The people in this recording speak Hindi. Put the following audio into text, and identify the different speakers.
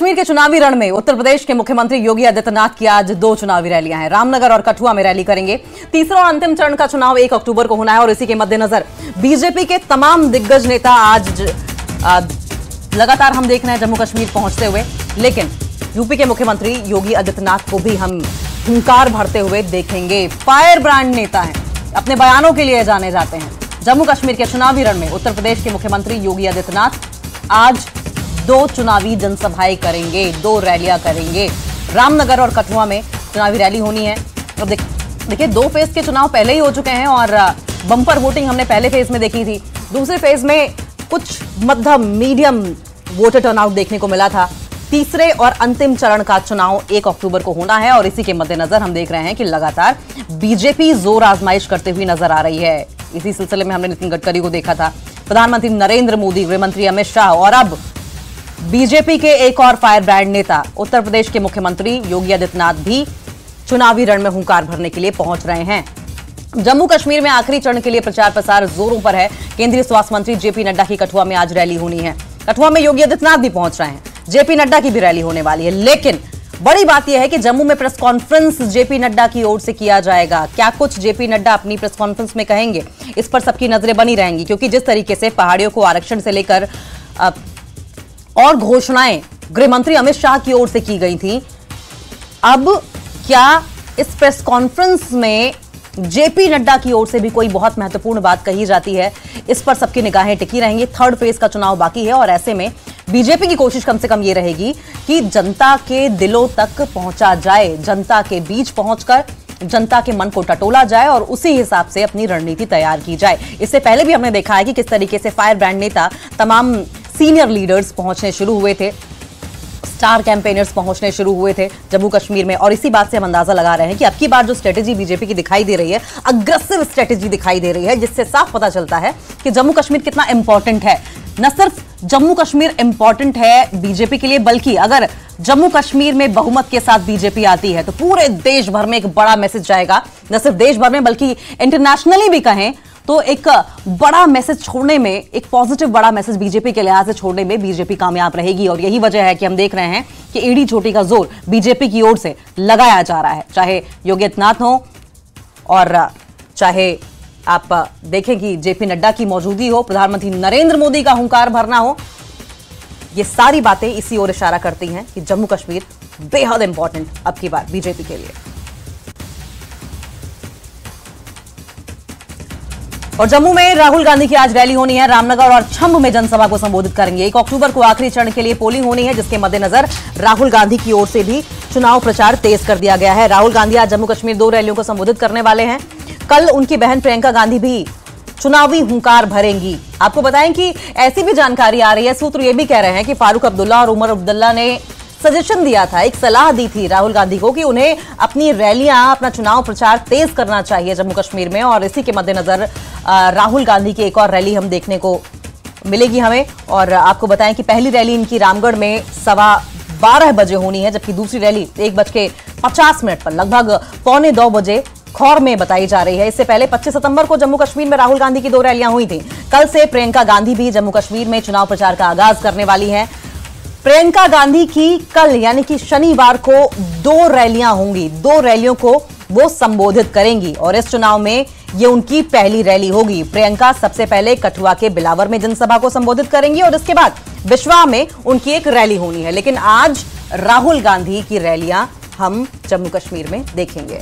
Speaker 1: कश्मीर के चुनावी रण में उत्तर प्रदेश के मुख्यमंत्री योगी आदित्यनाथ की आज 2 चुनावी रैलियां हैं। रामनगर और कठुआ में रैली करेंगे। तीसरा और अंतिम चरण का चुनाव 1 अक्टूबर को होना है और इसी के मद्देनजर बीजेपी के तमाम दिग्गज नेता आज लगातार हम देख रहे हैं जम्मू कश्मीर पहुंचते हुए, लेकिन यूपी के मुख्यमंत्री योगी आदित्यनाथ को भी हम हुंकार भरते हुए देखेंगे। फायर ब्रांड नेता हैं, अपने बयानों के लिए जाने जाते हैं। जम्मू कश्मीर के चुनावी रण में उत्तर प्रदेश के मुख्यमंत्री योगी आदित्यनाथ आज 2 चुनावी जनसभाएं करेंगे, 2 रैलियां करेंगे। रामनगर और कठुआ में चुनावी रैली होनी है। अब देखिए 2 फेज के चुनाव पहले ही हो चुके हैं और बम्पर वोटिंग हमने पहले फेज में देखी थी। दूसरे फेज में कुछ मध्यम मीडियम वोटर टर्नआउट देखने को मिला था। तीसरे और अंतिम चरण का चुनाव 1 अक्टूबर को होना है और इसी के मद्देनजर हम देख रहे हैं कि लगातार बीजेपी जोर आजमाइश करते हुए नजर आ रही है। इसी सिलसिले में हमने नितिन गडकरी को देखा था, प्रधानमंत्री नरेंद्र मोदी, गृहमंत्री अमित शाह और अब बीजेपी के एक और फायर ब्रांड नेता उत्तर प्रदेश के मुख्यमंत्री योगी आदित्यनाथ भी चुनावी रण में हुंकार भरने के लिए पहुंच रहे हैं। जम्मू कश्मीर में आखिरी चरण के लिए प्रचार प्रसार जोरों पर है। केंद्रीय स्वास्थ्य मंत्री जेपी नड्डा की कठुआ में आज रैली होनी है। कठुआ में योगी आदित्यनाथ भी पहुंच रहे हैं, जेपी नड्डा की भी रैली होने वाली है। लेकिन बड़ी बात यह है कि जम्मू में प्रेस कॉन्फ्रेंस जेपी नड्डा की ओर से किया जाएगा। क्या कुछ जेपी नड्डा अपनी प्रेस कॉन्फ्रेंस में कहेंगे, इस पर सबकी नजरें बनी रहेंगी, क्योंकि जिस तरीके से पहाड़ियों को आरक्षण से लेकर और घोषणाएं गृहमंत्री अमित शाह की ओर से की गई थी, अब क्या इस प्रेस कॉन्फ्रेंस में जेपी नड्डा की ओर से भी कोई बहुत महत्वपूर्ण बात कही जाती है, इस पर सबकी निगाहें टिकी रहेंगी। 3rd फेज का चुनाव बाकी है और ऐसे में बीजेपी की कोशिश कम से कम ये रहेगी कि जनता के दिलों तक पहुंचा जाए, जनता के बीच पहुंचकर जनता के मन को टटोला जाए और उसी हिसाब से अपनी रणनीति तैयार की जाए। इससे पहले भी हमने देखा है कि किस तरीके से फायर ब्रांड नेता, तमाम सीनियर लीडर्स पहुंचने शुरू हुए थे, स्टार कैंपेनर्स पहुंचने शुरू हुए थे जम्मू कश्मीर में। और इसी बात से हम अंदाजा लगा रहे हैं कि अब की बार जो स्ट्रेटेजी बीजेपी की दिखाई दे रही है, अग्रेसिव स्ट्रेटेजी दिखाई दे रही है, जिससे साफ पता चलता है कि जम्मू कश्मीर कितना इंपॉर्टेंट है। न सिर्फ जम्मू कश्मीर इंपॉर्टेंट है बीजेपी के लिए, बल्कि अगर जम्मू कश्मीर में बहुमत के साथ बीजेपी आती है तो पूरे देश भर में एक बड़ा मैसेज जाएगा। न सिर्फ देश भर में बल्कि इंटरनेशनली भी कहें तो एक बड़ा मैसेज छोड़ने में, एक पॉजिटिव बड़ा मैसेज बीजेपी के लिहाज से छोड़ने में बीजेपी कामयाब रहेगी। और यही वजह है कि हम देख रहे हैं कि एड़ी चोटी का जोर बीजेपी की ओर से लगाया जा रहा है, चाहे योगी आदित्यनाथ हो और चाहे आप देखें कि जेपी नड्डा की मौजूदगी हो, प्रधानमंत्री नरेंद्र मोदी का हुंकार भरना हो। ये सारी बातें इसी ओर इशारा करती हैं कि जम्मू कश्मीर बेहद इंपॉर्टेंट अब की बार बीजेपी के लिए। और जम्मू में राहुल गांधी की आज रैली होनी है। रामनगर और छंब में जनसभा को संबोधित करेंगे। 1 अक्टूबर को आखिरी चरण के लिए पोलिंग होनी है, जिसके मद्देनजर राहुल गांधी की ओर से भी चुनाव प्रचार तेज कर दिया गया है। राहुल गांधी आज जम्मू कश्मीर 2 रैलियों को संबोधित करने वाले हैं। कल उनकी बहन प्रियंका गांधी भी चुनावी हुंकार भरेंगी। आपको बताएं कि ऐसी भी जानकारी आ रही है, सूत्र ये भी कह रहे हैं कि फारूक अब्दुल्ला और उमर अब्दुल्ला ने सजेशन दिया था, एक सलाह दी थी राहुल गांधी को कि उन्हें अपनी रैलियां, अपना चुनाव प्रचार तेज करना चाहिए जम्मू कश्मीर में। और इसी के मद्देनजर राहुल गांधी की एक और रैली हम देखने को मिलेगी हमें। और आपको बताएं कि पहली रैली इनकी रामगढ़ में 12:15 बजे होनी है, जबकि दूसरी रैली 1:50 पर लगभग 1:45 बजे खौर में बताई जा रही है। इससे पहले 25 सितंबर को जम्मू कश्मीर में राहुल गांधी की 2 रैलियां हुई थी। कल से प्रियंका गांधी भी जम्मू कश्मीर में चुनाव प्रचार का आगाज करने वाली है। प्रियंका गांधी की कल यानी कि शनिवार को 2 रैलियां होंगी, 2 रैलियों को वो संबोधित करेंगी और इस चुनाव में ये उनकी पहली रैली होगी। प्रियंका सबसे पहले कठुआ के बिलावर में जनसभा को संबोधित करेंगी और इसके बाद बिश्वा में उनकी एक रैली होनी है। लेकिन आज राहुल गांधी की रैलियां हम जम्मू कश्मीर में देखेंगे।